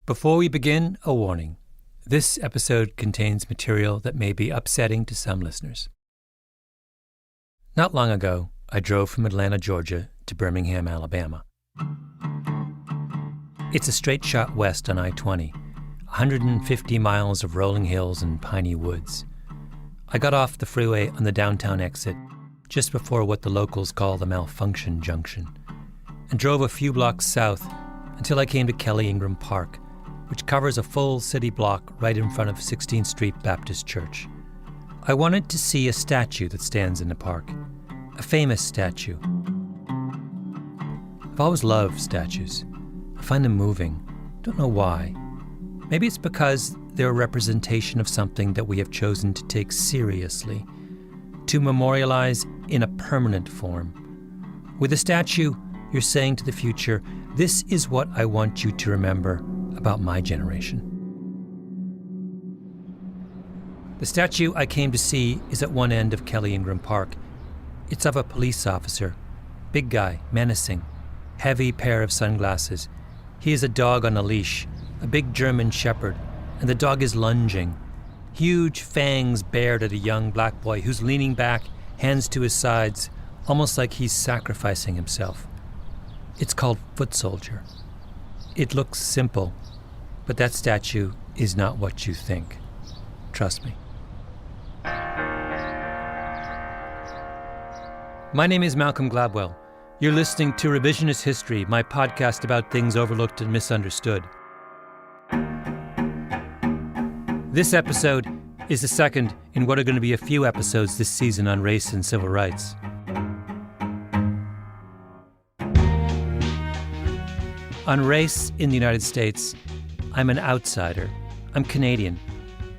Before we begin, a warning. This episode contains material that may be upsetting to some listeners. Not long ago, I drove from Atlanta, Georgia to Birmingham, Alabama. It's a straight shot west on I-20, 150 miles of rolling hills and piney woods. I got off the freeway on the downtown exit just before what the locals call the malfunction junction, and drove a few blocks south until I came to Kelly Ingram Park, which covers a full city block right in front of 16th Street Baptist Church. I wanted to see a statue that stands in the park, a famous statue. I've always loved statues. I find them moving. Don't know why. Maybe it's because they're a representation of something that we have chosen to take seriously, to memorialize in a permanent form. With a statue, you're saying to the future, this is what I want you to remember about my generation. The statue I came to see is at one end of Kelly Ingram Park. It's of a police officer, big guy, menacing, heavy pair of sunglasses. He is a dog on a leash, a big German shepherd, and the dog is lunging, huge fangs bared at a young black boy who's leaning back, hands to his sides, almost like he's sacrificing himself. It's called Foot Soldier. It looks simple, but that statue is not what you think. Trust me. My name is Malcolm Gladwell. You're listening to Revisionist History, my podcast about things overlooked and misunderstood. This episode is the second in what are going to be a few episodes this season on race and civil rights. On race in the United States, I'm an outsider. I'm Canadian.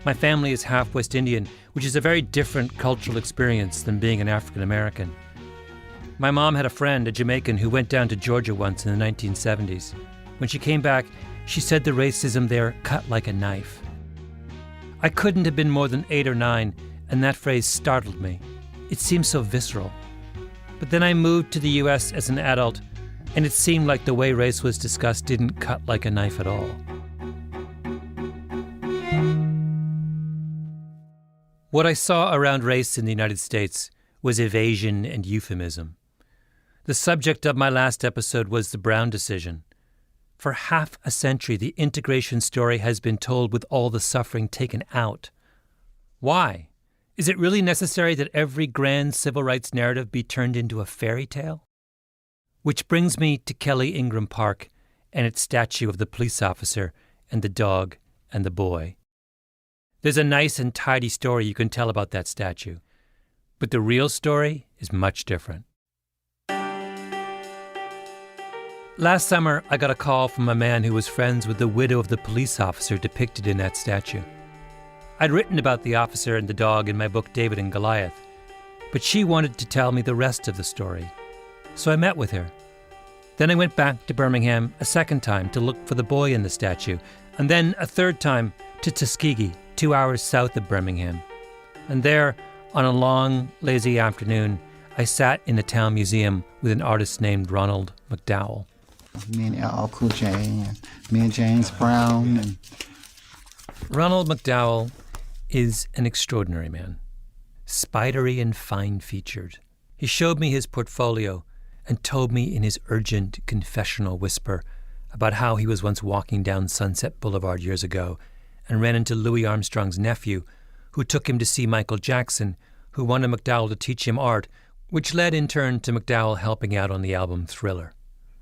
My family is half West Indian, which is a very different cultural experience than being an African American. My mom had a friend, a Jamaican, who went down to Georgia once in the 1970s. When she came back, she said the racism there cut like a knife. I couldn't have been more than 8 or 9, and that phrase startled me. It seemed so visceral. But then I moved to the U.S. as an adult, and it seemed like the way race was discussed didn't cut like a knife at all. What I saw around race in the United States was evasion and euphemism. The subject of my last episode was the Brown decision. For half a century, the integration story has been told with all the suffering taken out. Why? Is it really necessary that every grand civil rights narrative be turned into a fairy tale? Which brings me to Kelly Ingram Park and its statue of the police officer and the dog and the boy. There's a nice and tidy story you can tell about that statue. But the real story is much different. Last summer, I got a call from a man who was friends with the widow of the police officer depicted in that statue. I'd written about the officer and the dog in my book David and Goliath, but she wanted to tell me the rest of the story. So I met with her. Then I went back to Birmingham a second time to look for the boy in the statue, and then a third time to Tuskegee, 2 hours south of Birmingham. And there, on a long, lazy afternoon, I sat in a town museum with an artist named Ronald McDowell. Me and LL Cool J, and me and James Brown. And Ronald McDowell is an extraordinary man, spidery and fine-featured. He showed me his portfolio and told me in his urgent confessional whisper about how he was once walking down Sunset Boulevard years ago and ran into Louis Armstrong's nephew, who took him to see Michael Jackson, who wanted McDowell to teach him art, which led in turn to McDowell helping out on the album Thriller.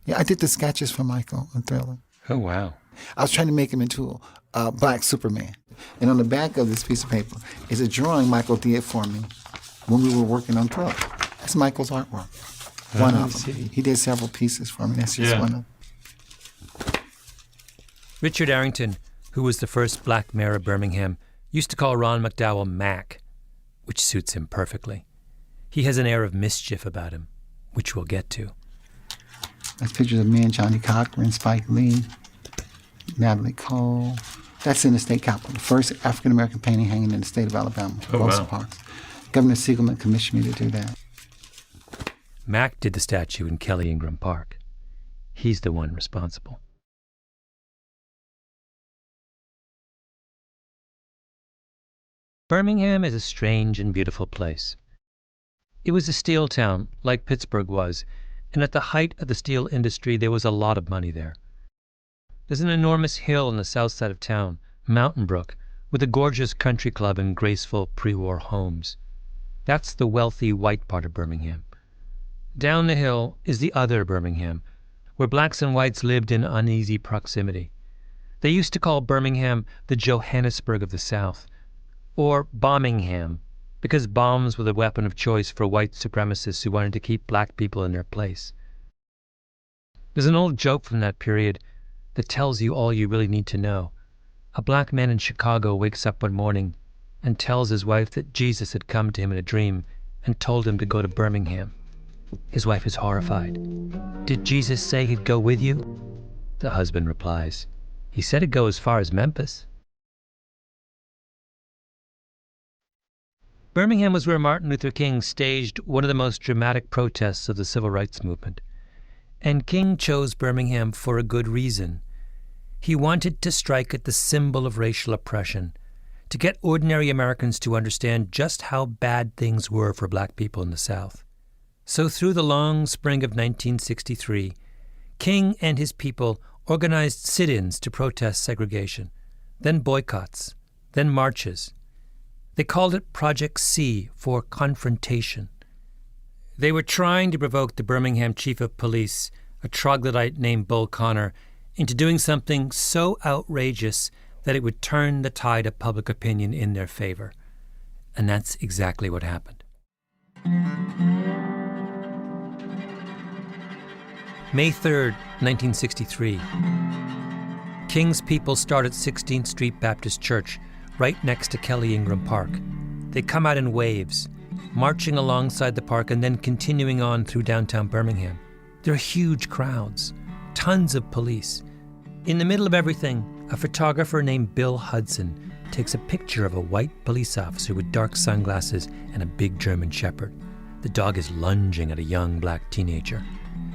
yeah, I did the sketches for Michael on Thriller. Oh, wow. I was trying to make him into a black Superman. And on the back of this piece of paper is a drawing Michael did for me when we were working on Thriller. That's Michael's artwork. One of them. He did several pieces for me. That's just one of them. Richard Arrington, who was the first black mayor of Birmingham, used to call Ron McDowell Mac, which suits him perfectly. He has an air of mischief about him, which we'll get to. That's pictures of me and Johnny Cochran, Spike Lee, Natalie Cole. That's in the state capitol, the first African-American painting hanging in the state of Alabama, Rosa Parks. Governor Siegelman commissioned me to do that. Mac did the statue in Kelly Ingram Park. He's the one responsible. Birmingham is a strange and beautiful place. It was a steel town, like Pittsburgh was, and at the height of the steel industry there was a lot of money there. There's an enormous hill on the south side of town, Mountain Brook, with a gorgeous country club and graceful pre-war homes. That's the wealthy white part of Birmingham. Down the hill is the other Birmingham, where blacks and whites lived in uneasy proximity. They used to call Birmingham the Johannesburg of the South, or Bombingham, because bombs were the weapon of choice for white supremacists who wanted to keep black people in their place. There's an old joke from that period that tells you all you really need to know. A black man in Chicago wakes up one morning and tells his wife that Jesus had come to him in a dream and told him to go to Birmingham. His wife is horrified. "Did Jesus say he'd go with you?" The husband replies, "He said he'd go as far as Memphis." Birmingham was where Martin Luther King staged one of the most dramatic protests of the civil rights movement. And King chose Birmingham for a good reason. He wanted to strike at the symbol of racial oppression, to get ordinary Americans to understand just how bad things were for black people in the South. So through the long spring of 1963, King and his people organized sit-ins to protest segregation, then boycotts, then marches. They called it Project C for confrontation. They were trying to provoke the Birmingham chief of police, a troglodyte named Bull Connor, into doing something so outrageous that it would turn the tide of public opinion in their favor. And that's exactly what happened. May 3rd, 1963. King's people start at 16th Street Baptist Church, right next to Kelly Ingram Park. They come out in waves, marching alongside the park and then continuing on through downtown Birmingham. There are huge crowds, tons of police. In the middle of everything, a photographer named Bill Hudson takes a picture of a white police officer with dark sunglasses and a big German shepherd. The dog is lunging at a young black teenager.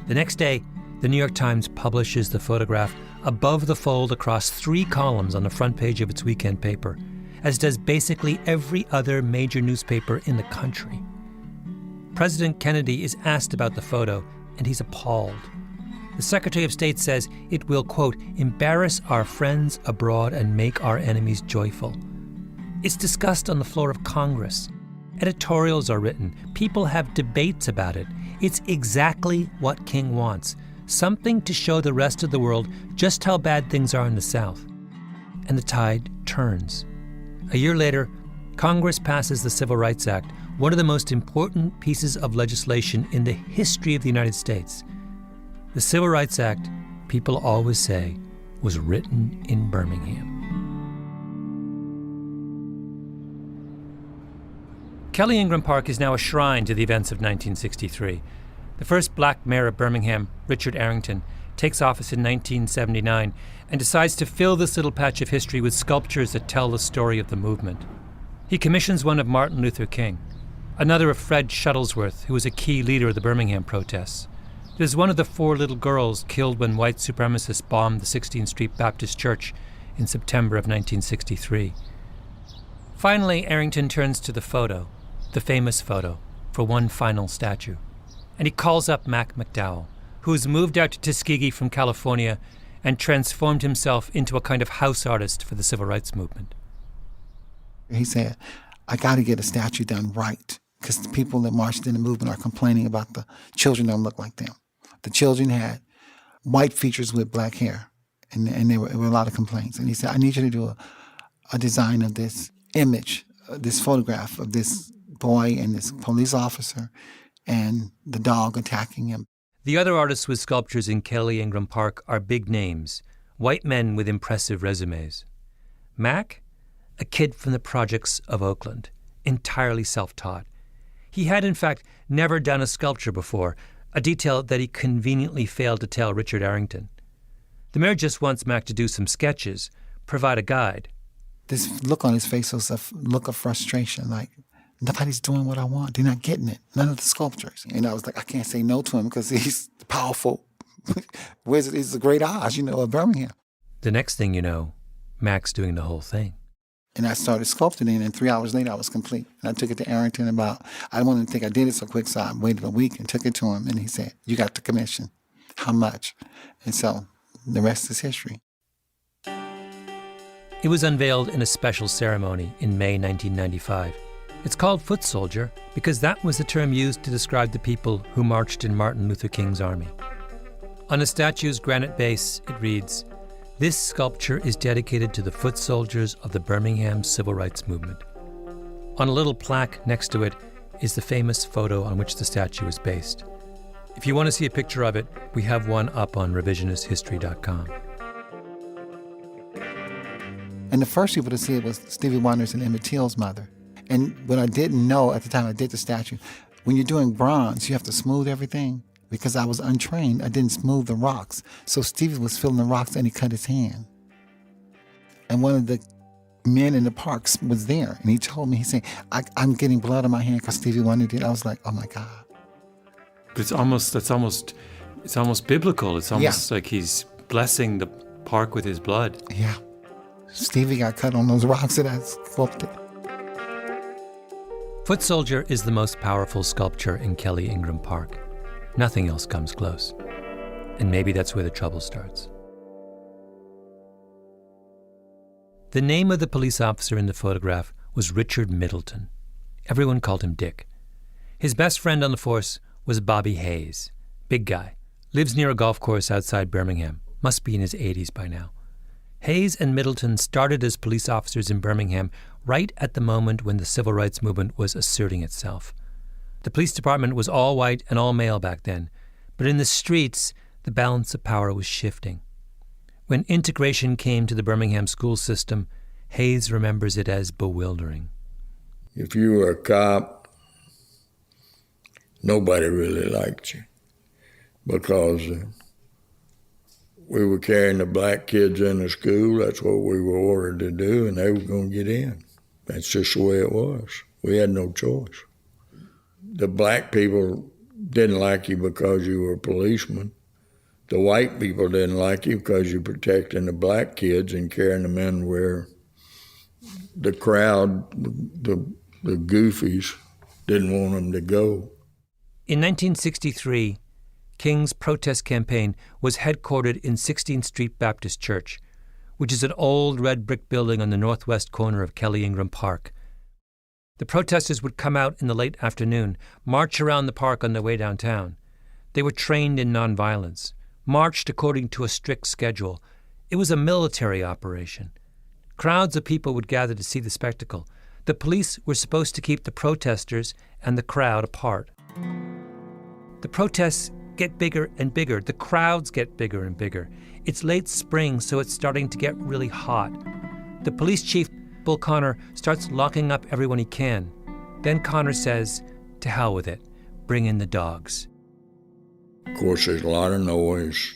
The next day, the New York Times publishes the photograph above the fold across 3 columns on the front page of its weekend paper, as does basically every other major newspaper in the country. President Kennedy is asked about the photo, and he's appalled. The Secretary of State says it will, quote, embarrass our friends abroad and make our enemies joyful. It's discussed on the floor of Congress. Editorials are written. People have debates about it. It's exactly what King wants. Something to show the rest of the world just how bad things are in the South. And the tide turns. A year later, Congress passes the Civil Rights Act, one of the most important pieces of legislation in the history of the United States. The Civil Rights Act, people always say, was written in Birmingham. Kelly Ingram Park is now a shrine to the events of 1963. The first black mayor of Birmingham, Richard Arrington, takes office in 1979 and decides to fill this little patch of history with sculptures that tell the story of the movement. He commissions one of Martin Luther King, another of Fred Shuttlesworth, who was a key leader of the Birmingham protests. There's one of the 4 little girls killed when white supremacists bombed the 16th Street Baptist Church in September of 1963. Finally, Arrington turns to the photo, the famous photo, for one final statue. And he calls up Mac McDowell, who's moved out to Tuskegee from California and transformed himself into a kind of house artist for the civil rights movement. He said, I got to get a statue done right, because the people that marched in the movement are complaining about the children don't look like them. The children had white features with black hair, and there were a lot of complaints. And he said, I need you to do a design of this image, this photograph of this boy and this police officer and the dog attacking him. The other artists with sculptures in Kelly Ingram Park are big names, white men with impressive resumes. Mac, a kid from the projects of Oakland, entirely self-taught. He had, in fact, never done a sculpture before, a detail that he conveniently failed to tell Richard Arrington. The mayor just wants Mac to do some sketches, provide a guide. This look on his face was a look of frustration, like, nobody's doing what I want. They're not getting it. None of the sculptors. And I was like, I can't say no to him because he's the powerful wizard. He's the great Oz, of Birmingham. The next thing you know, Mac's doing the whole thing. And I started sculpting it, and 3 hours later, I was complete. And I took it to Arrington I didn't want to think I did it so quick, so I waited a week and took it to him, and he said, "You got the commission. How much?" And so the rest is history. It was unveiled in a special ceremony in May 1995. It's called Foot Soldier because that was the term used to describe the people who marched in Martin Luther King's army. On the statue's granite base, it reads, "This sculpture is dedicated to the foot soldiers of the Birmingham Civil Rights Movement." On a little plaque next to it is the famous photo on which the statue is based. If you want to see a picture of it, we have one up on revisionisthistory.com. And the first people to see it was Stevie Wonder's and Emmett Till's mother. And what I didn't know at the time I did the statue, when you're doing bronze, you have to smooth everything. Because I was untrained, I didn't smooth the rocks. So Stevie was feeling the rocks and he cut his hand. And one of the men in the parks was there, and he told me, he said, I'm getting blood on my hand because Stevie Wonder did. I was like, oh my God. But it's almost biblical. It's almost like he's blessing the park with his blood. Yeah. Stevie got cut on those rocks that I sculpted. Foot Soldier is the most powerful sculpture in Kelly Ingram Park. Nothing else comes close. And maybe that's where the trouble starts. The name of the police officer in the photograph was Richard Middleton. Everyone called him Dick. His best friend on the force was Bobby Hayes. Big guy. Lives near a golf course outside Birmingham. Must be in his 80s by now. Hayes and Middleton started as police officers in Birmingham right at the moment when the civil rights movement was asserting itself. The police department was all white and all male back then, but in the streets, the balance of power was shifting. When integration came to the Birmingham school system, Hayes remembers it as bewildering. If you were a cop, nobody really liked you because we were carrying the black kids into school. That's what we were ordered to do, and they were going to get in. That's just the way it was. We had no choice. The black people didn't like you because you were a policeman. The white people didn't like you because you're protecting the black kids and carrying them in where the crowd, the goofies, didn't want them to go. In 1963, King's protest campaign was headquartered in 16th Street Baptist Church, which is an old red brick building on the northwest corner of Kelly Ingram Park. The protesters would come out in the late afternoon, march around the park on their way downtown. They were trained in nonviolence, marched according to a strict schedule. It was a military operation. Crowds of people would gather to see the spectacle. The police were supposed to keep the protesters and the crowd apart. The protests get bigger and bigger. The crowds get bigger and bigger. It's late spring, so it's starting to get really hot. The police chief, Bull Connor, starts locking up everyone he can. Then Connor says, to hell with it. Bring in the dogs. Of course, there's a lot of noise,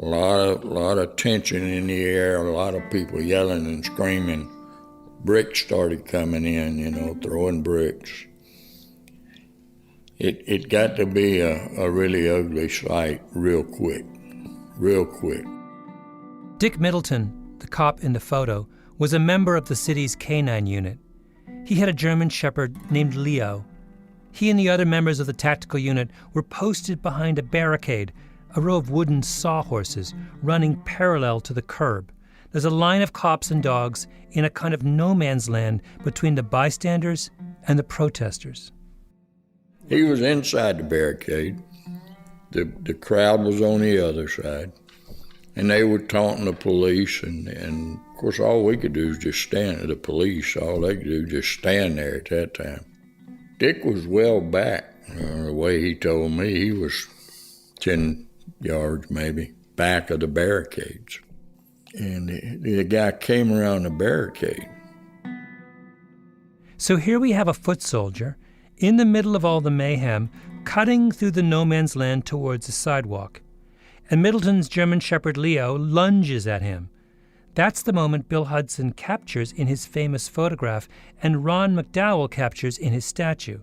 a lot of tension in the air, a lot of people yelling and screaming. Bricks started coming in, throwing bricks. It got to be a really ugly sight real quick. Dick Middleton, the cop in the photo, was a member of the city's canine unit. He had a German shepherd named Leo. He and the other members of the tactical unit were posted behind a barricade, a row of wooden sawhorses running parallel to the curb. There's a line of cops and dogs in a kind of no man's land between the bystanders and the protesters. He was inside the barricade. The crowd was on the other side. And they were taunting the police, and of course all we could do is just stand, the police, all they could do was just stand there at that time. Dick was well back. The way he told me, he was 10 yards maybe back of the barricades. And the guy came around the barricade. So here we have a foot soldier in the middle of all the mayhem, cutting through the no man's land towards the sidewalk. And Middleton's German shepherd Leo lunges at him. That's the moment Bill Hudson captures in his famous photograph and Ron McDowell captures in his statue.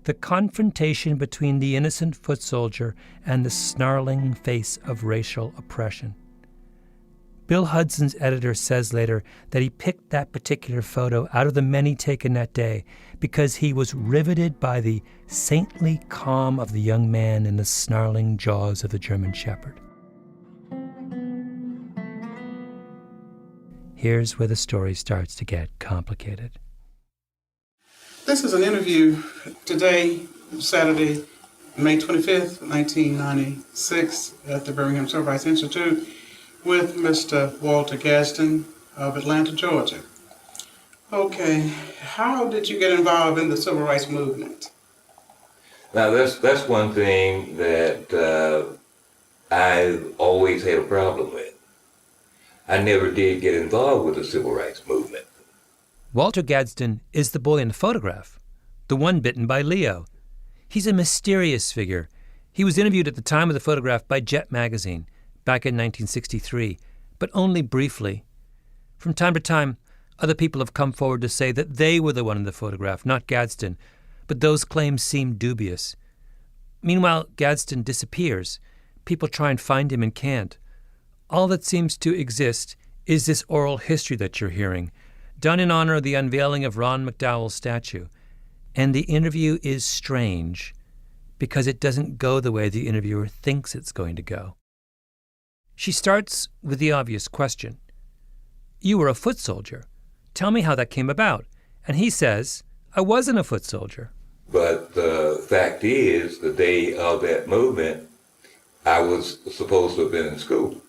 The confrontation between the innocent foot soldier and the snarling face of racial oppression. Bill Hudson's editor says later that he picked that particular photo out of the many taken that day because he was riveted by the saintly calm of the young man in the snarling jaws of the German shepherd. Here's where the story starts to get complicated. This is an interview today, Saturday, May 25th, 1996, at the Birmingham Civil Rights Institute with Mr. Walter Gadsden of Atlanta, Georgia. Okay, how did you get involved in the civil rights movement? Now, that's one thing that I always had a problem with. I never did get involved with the civil rights movement. Walter Gadsden is the boy in the photograph, the one bitten by Leo. He's a mysterious figure. He was interviewed at the time of the photograph by Jet magazine back in 1963, but only briefly. From time to time, other people have come forward to say that they were the one in the photograph, not Gadsden, but those claims seem dubious. Meanwhile, Gadsden disappears. People try and find him and can't. All that seems to exist is this oral history that you're hearing, done in honor of the unveiling of Ron McDowell's statue. And the interview is strange because it doesn't go the way the interviewer thinks it's going to go. She starts with the obvious question. You were a foot soldier. Tell me how that came about. And he says, I wasn't a foot soldier. But the fact is, the day of that movement, I was supposed to have been in school.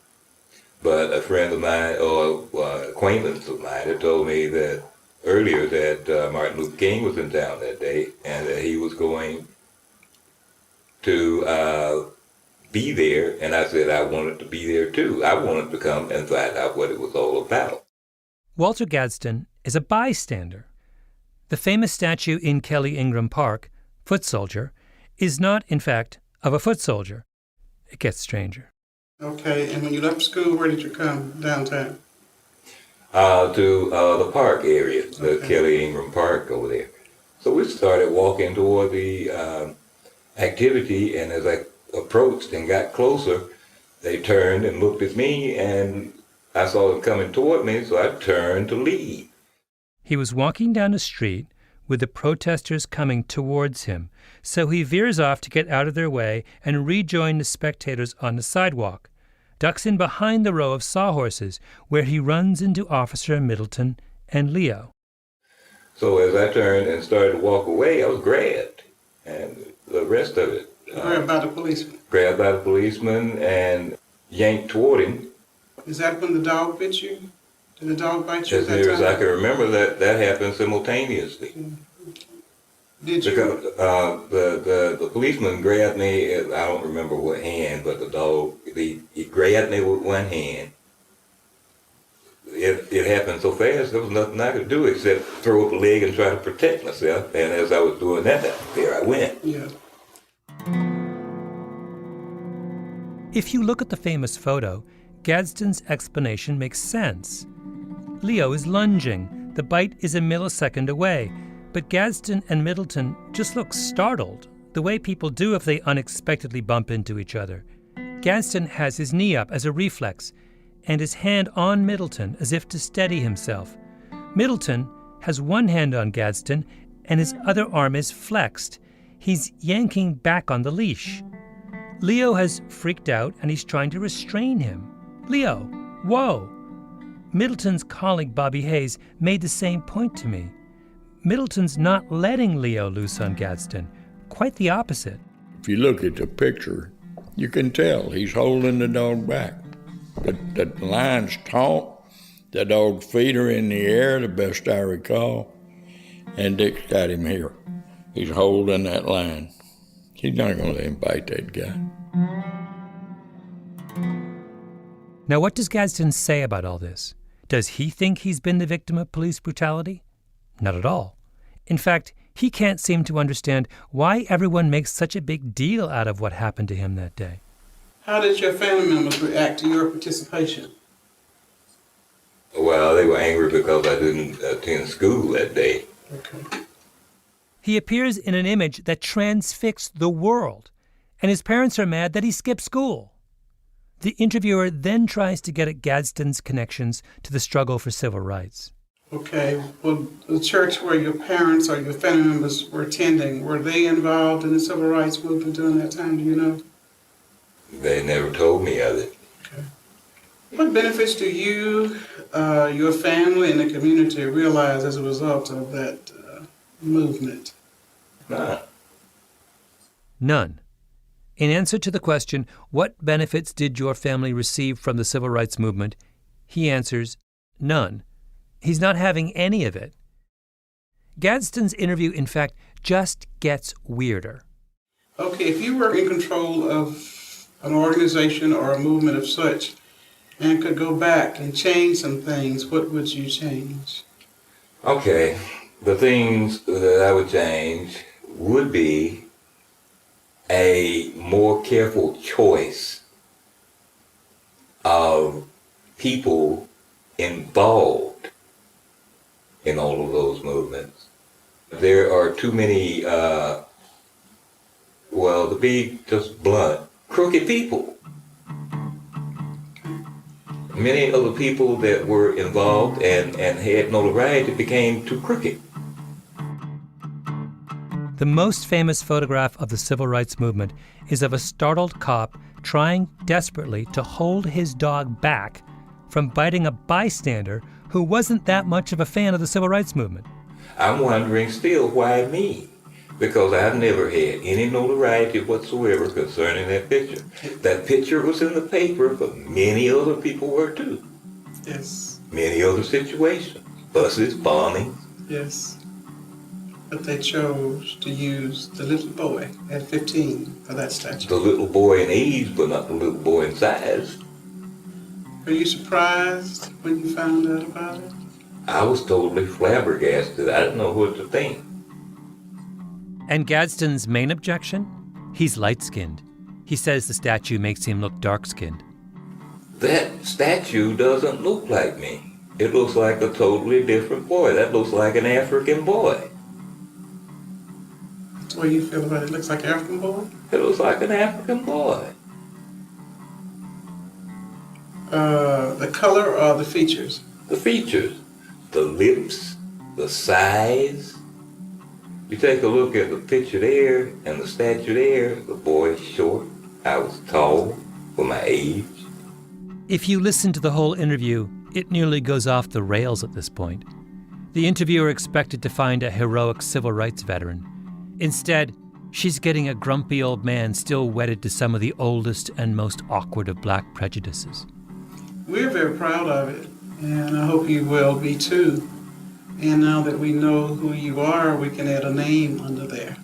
But a friend of mine, or acquaintance of mine, had told me that earlier that Martin Luther King was in town that day and that he was going to be there. And I said I wanted to be there too. I wanted to come and find out what it was all about. Walter Gadsden is a bystander. The famous statue in Kelly Ingram Park, Foot Soldier, is not, in fact, of a foot soldier. It gets stranger. Okay, and when you left school, where did you come downtown? To the park area, the Kelly Ingram Park over there. So we started walking toward the activity, and as I approached and got closer, they turned and looked at me, and I saw them coming toward me, so I turned to leave. He was walking down the street with the protesters coming towards him, so he veers off to get out of their way and rejoin the spectators on the sidewalk, ducks in behind the row of sawhorses, where he runs into Officer Middleton and Leo. So as I turned and started to walk away, I was grabbed, and the rest of it. Grabbed by the policeman? Grabbed by the policeman and yanked toward him. Is that when the dog bit you? Did the dog bite you As at that near time? as I can remember, that happened simultaneously. Did you? Because the policeman grabbed me, I don't remember what hand, but the dog, he grabbed me with one hand. It happened so fast, there was nothing I could do except throw up a leg and try to protect myself. And as I was doing that, there I went. Yeah. If you look at the famous photo, Gadsden's explanation makes sense. Leo is lunging. The bite is a millisecond away. But Gadsden and Middleton just look startled, the way people do if they unexpectedly bump into each other. Gadsden has his knee up as a reflex, and his hand on Middleton as if to steady himself. Middleton has one hand on Gadsden, and his other arm is flexed. He's yanking back on the leash. Leo has freaked out, and he's trying to restrain him. Leo, whoa! Middleton's colleague Bobby Hayes made the same point to me. Middleton's not letting Leo loose on Gadsden. Quite the opposite. If you look at the picture, you can tell he's holding the dog back. The line's taut, the dog's feet are in the air, the best I recall, and Dick's got him here. He's holding that line. He's not going to let him bite that guy. Now, what does Gadsden say about all this? Does he think he's been the victim of police brutality? Not at all. In fact, he can't seem to understand why everyone makes such a big deal out of what happened to him that day. How did your family members react to your participation? Well, they were angry because I didn't attend school that day. Okay. He appears in an image that transfixed the world, and his parents are mad that he skipped school. The interviewer then tries to get at Gadsden's connections to the struggle for civil rights. Okay, well, the church where your parents or your family members were attending, were they involved in the civil rights movement during that time, do you know? They never told me of it. Okay. What benefits do you, your family, and the community realize as a result of that movement? None. None. In answer to the question, what benefits did your family receive from the civil rights movement, he answers, none. He's not having any of it. Gadsden's interview, in fact, just gets weirder. Okay, if you were in control of an organization or a movement of such and could go back and change some things, what would you change? Okay, the things that I would change would be a more careful choice of people involved in all of those movements. There are too many, to be just blunt, crooked people. Many of the people that were involved and had notoriety became too crooked. The most famous photograph of the civil rights movement is of a startled cop trying desperately to hold his dog back from biting a bystander who wasn't that much of a fan of the civil rights movement. I'm wondering still, why me? Because I've never had any notoriety whatsoever concerning that picture. That picture was in the paper, but many other people were too. Yes. Many other situations. Buses, bombings. Yes. But they chose to use the little boy at 15 for that statue. The little boy in age, but not the little boy in size. Were you surprised when you found out about it? I was totally flabbergasted. I didn't know what to think. And Gadsden's main objection? He's light-skinned. He says the statue makes him look dark-skinned. That statue doesn't look like me. It looks like a totally different boy. That looks like an African boy. That's the way you feel about it. It looks like an African boy? It looks like an African boy. The color or the features? The features, the lips, the size. You take a look at the picture there and the statue there. The boy's short. I was tall for my age. If you listen to the whole interview, it nearly goes off the rails at this point. The interviewer expected to find a heroic civil rights veteran. Instead, she's getting a grumpy old man still wedded to some of the oldest and most awkward of black prejudices. We're very proud of it, and I hope you will be too. And now that we know who you are, we can add a name under there.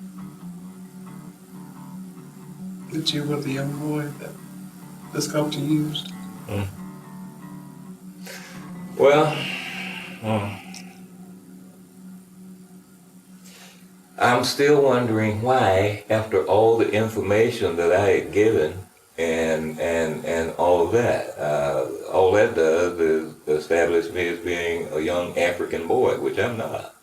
That you were the young boy that the sculptor used. Mm. Well, I'm still wondering why, after all the information that I had given and all of that, all that does is establish me as being a young African boy, which I'm not.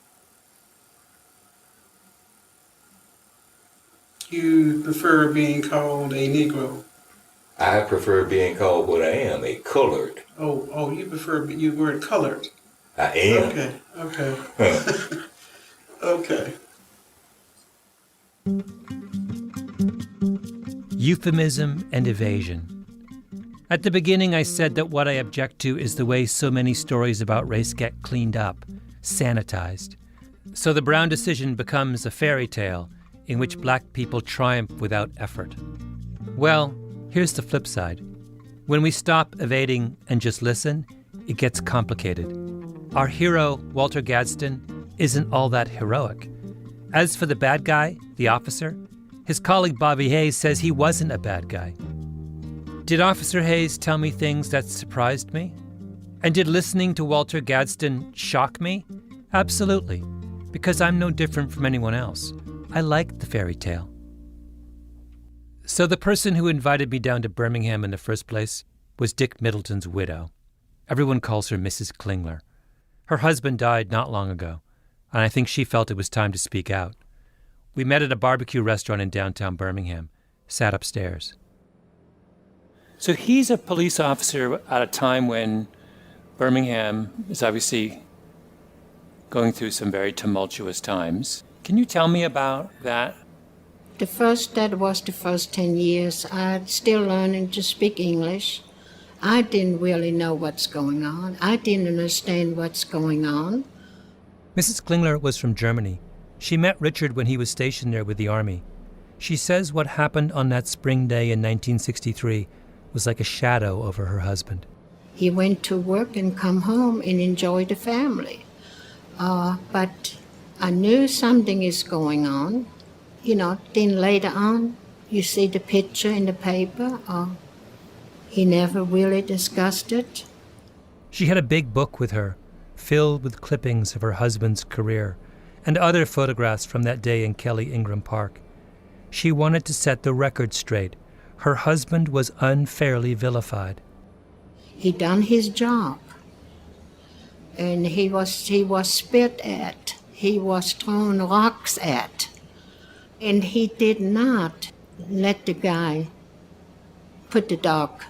You prefer being called a Negro? I prefer being called what I am, a colored. Oh, you prefer you word colored. I am. Okay. Okay. Euphemism and evasion. At the beginning, I said that what I object to is the way so many stories about race get cleaned up, sanitized. So the Brown decision becomes a fairy tale in which black people triumph without effort. Well, here's the flip side. When we stop evading and just listen, it gets complicated. Our hero, Walter Gadsden, isn't all that heroic. As for the bad guy, the officer, his colleague Bobby Hayes says he wasn't a bad guy. Did Officer Hayes tell me things that surprised me? And did listening to Walter Gadsden shock me? Absolutely, because I'm no different from anyone else. I liked the fairy tale. So the person who invited me down to Birmingham in the first place was Dick Middleton's widow. Everyone calls her Mrs. Klingler. Her husband died not long ago, and I think she felt it was time to speak out. We met at a barbecue restaurant in downtown Birmingham, sat upstairs. So he's a police officer at a time when Birmingham is obviously going through some very tumultuous times. Can you tell me about that? That was the first 10 years. I'm still learning to speak English. I didn't really know what's going on. I didn't understand what's going on. Mrs. Klingler was from Germany. She met Richard when he was stationed there with the Army. She says what happened on that spring day in 1963 was like a shadow over her husband. He went to work and come home and enjoy the family. But I knew something is going on. Then later on, you see the picture in the paper. He never really discussed it. She had a big book with her, filled with clippings of her husband's career and other photographs from that day in Kelly Ingram Park. She wanted to set the record straight. Her husband was unfairly vilified. He done his job, and he was spit at. He was thrown rocks at, and he did not let the guy put the dog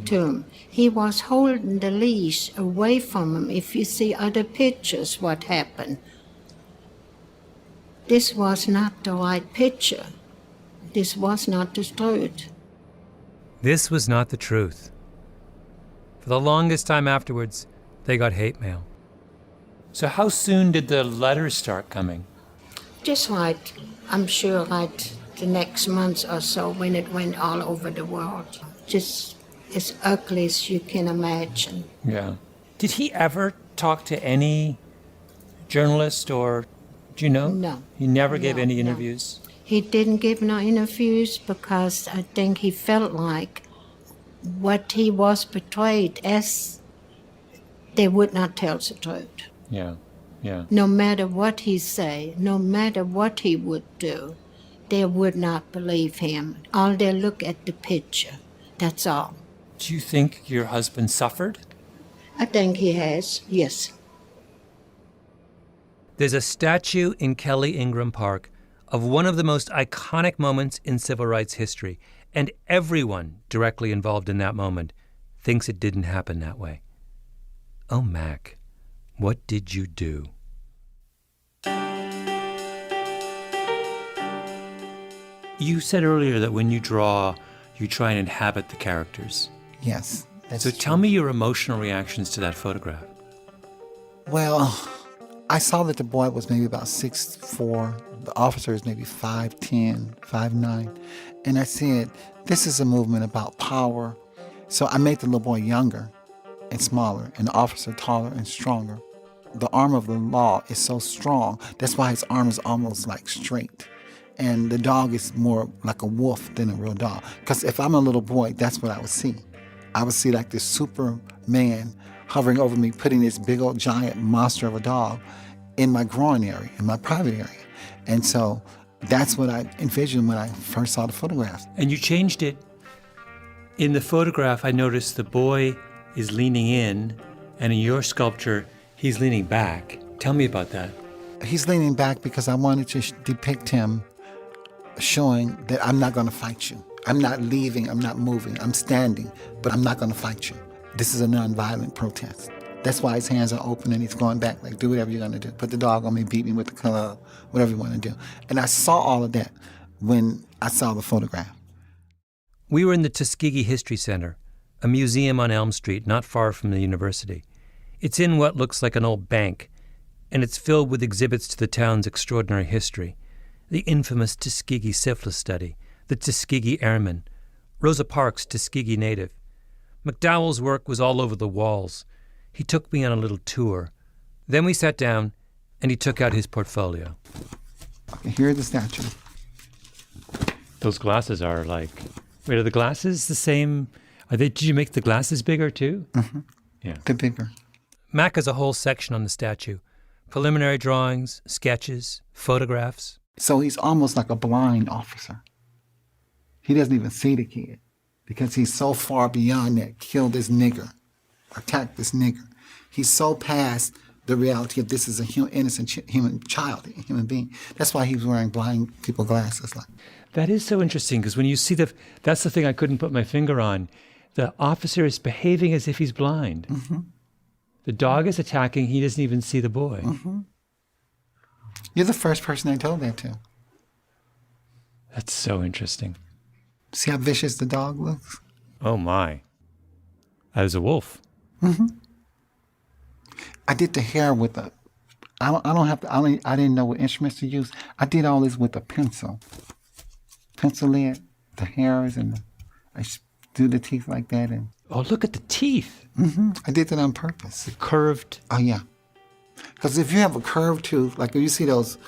to him. He was holding the leash away from him. If you see other pictures, what happened. This was not the right picture. This was not the truth. This was not the truth. For the longest time afterwards, they got hate mail. So how soon did the letters start coming? Just right, I'm sure right the next month or so when it went all over the world. Just as ugly as you can imagine. Yeah. Did he ever talk to any journalist or, do you know? No. He never gave any No. interviews? He didn't give no interviews because I think he felt like what he was portrayed as, they would not tell the truth. Yeah, yeah. No matter what he say, no matter what he would do, they would not believe him. All they look at the picture, that's all. Do you think your husband suffered? I think he has, yes. There's a statue in Kelly Ingram Park of one of the most iconic moments in civil rights history, and everyone directly involved in that moment thinks it didn't happen that way. Oh, Mac, what did you do? You said earlier that when you draw, you try and inhabit the characters. Yes. That's So true. tell me your emotional reactions to that photograph. Well, I saw that the boy was maybe about 6'4". The officer is maybe 5'10", 5'9". And I said, this is a movement about power. So I made the little boy younger and smaller, and the officer taller and stronger. The arm of the law is so strong. That's why his arm is almost like straight. And the dog is more like a wolf than a real dog. Because if I'm a little boy, that's what I would see. I would see like this Superman hovering over me, putting this big old giant monster of a dog in my groin area, in my private area. And so that's what I envisioned when I first saw the photographs. And you changed it. In the photograph, I noticed the boy is leaning in, and in your sculpture, he's leaning back. Tell me about that. He's leaning back because I wanted to depict him showing that I'm not going to fight you. I'm not leaving, I'm not moving, I'm standing, but I'm not going to fight you. This is a nonviolent protest. That's why his hands are open and he's going back, like, do whatever you're going to do. Put the dog on me, beat me with the club, whatever you want to do. And I saw all of that when I saw the photograph. We were in the Tuskegee History Center, a museum on Elm Street not far from the university. It's in what looks like an old bank, and it's filled with exhibits to the town's extraordinary history. The infamous Tuskegee syphilis study, the Tuskegee Airmen, Rosa Parks' Tuskegee native. McDowell's work was all over the walls. He took me on a little tour. Then we sat down, and he took out his portfolio. Okay, here are the statues. Those glasses are like... Wait, are the glasses the same? Did you make the glasses bigger too? Mm-hmm. Yeah. They're bigger. Mac has a whole section on the statue. Preliminary drawings, sketches, photographs. So he's almost like a blind officer. He doesn't even see the kid because he's so far beyond that. Kill this nigger. Attack this nigger. He's so past the reality of this is a innocent human child, a human being. That's why he was wearing blind people glasses. That is so interesting, because when you see that's the thing I couldn't put my finger on. The officer is behaving as if he's blind. Mm-hmm. The dog is attacking. He doesn't even see the boy. Mm-hmm. You're the first person I told that to. That's so interesting. See how vicious the dog looks? Oh, my. That was a wolf. Mm-hmm. I did the hair with I didn't know what instruments to use. I did all this with a pencil. Pencil lead, the hairs, and I do the teeth like that. And oh, look at the teeth. Mm-hmm. I did that on purpose. The curved. Oh, yeah. Because if you have a curved tooth, like if you see those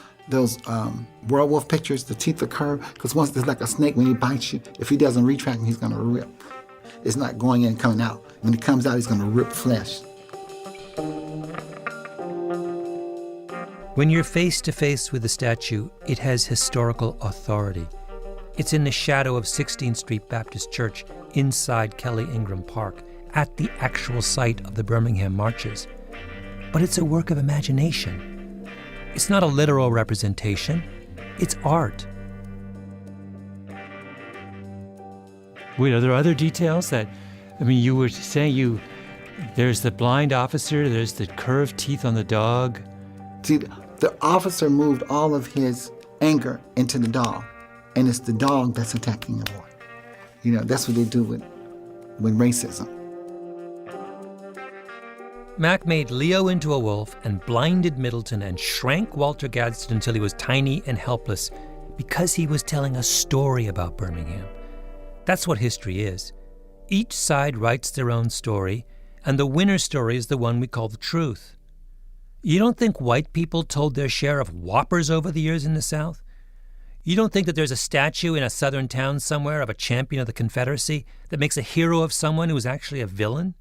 werewolf pictures, the teeth are curved, because once there's like a snake, when he bites you, if he doesn't retract him, he's going to rip. It's not going in and coming out. When it comes out, he's going to rip flesh. When you're face to face with the statue, it has historical authority. It's in the shadow of 16th Street Baptist Church inside Kelly Ingram Park, at the actual site of the Birmingham marches. But it's a work of imagination. It's not a literal representation. It's art. Wait, are there other details that, you were saying there's the blind officer, there's the curved teeth on the dog. See, the officer moved all of his anger into the dog, and it's the dog that's attacking the boy. That's what they do with racism. Mac made Leo into a wolf and blinded Middleton and shrank Walter Gadsden until he was tiny and helpless because he was telling a story about Birmingham. That's what history is. Each side writes their own story, and the winner story is the one we call the truth. You don't think white people told their share of whoppers over the years in the South? You don't think that there's a statue in a southern town somewhere of a champion of the Confederacy that makes a hero of someone who was actually a villain?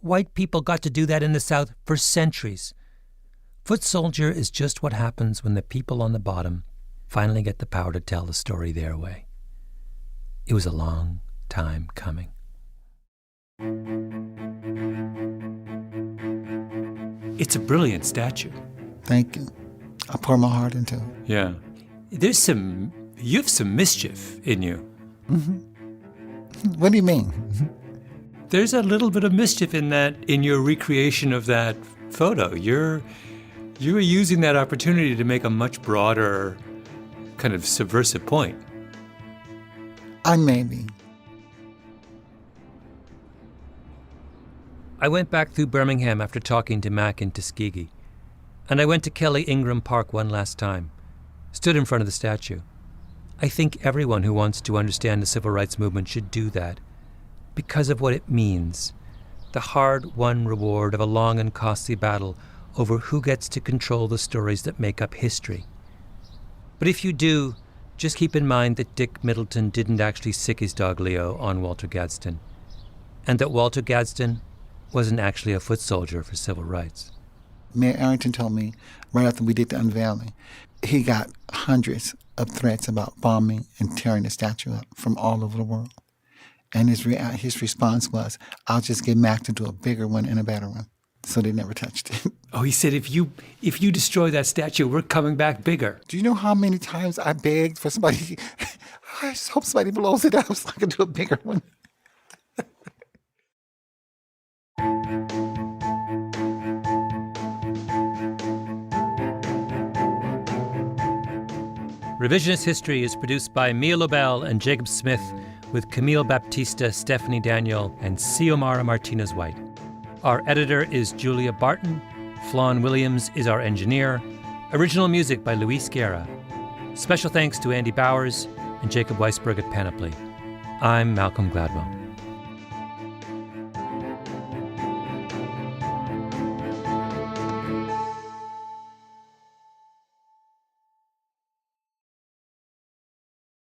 White people got to do that in the South for centuries. Foot soldier is just what happens when the people on the bottom finally get the power to tell the story their way. It was a long time coming. It's a brilliant statue. Thank you. I pour my heart into it. Yeah. You have some mischief in you. Mm-hmm. What do you mean? There's a little bit of mischief in your recreation of that photo. You're using that opportunity to make a much broader kind of subversive point. I may be. I went back through Birmingham after talking to Mac in Tuskegee, and I went to Kelly Ingram Park one last time, stood in front of the statue. I think everyone who wants to understand the civil rights movement should do that, because of what it means, the hard-won reward of a long and costly battle over who gets to control the stories that make up history. But if you do, just keep in mind that Dick Middleton didn't actually sick his dog Leo on Walter Gadsden, and that Walter Gadsden wasn't actually a foot soldier for civil rights. Mayor Arrington told me right after we did the unveiling, he got hundreds of threats about bombing and tearing the statue up from all over the world. And his response was, I'll just get Mac to do a bigger one and a better one. So they never touched it. Oh, he said, if you destroy that statue, we're coming back bigger. Do you know how many times I begged for somebody? I just hope somebody blows it up so I can do a bigger one. Revisionist History is produced by Mia Lobel and Jacob Smith, with Camille Baptista, Stephanie Daniel, and Xiomara Martinez-White. Our editor is Julia Barton. Flawn Williams is our engineer. Original music by Luis Guerra. Special thanks to Andy Bowers and Jacob Weisberg at Panoply. I'm Malcolm Gladwell.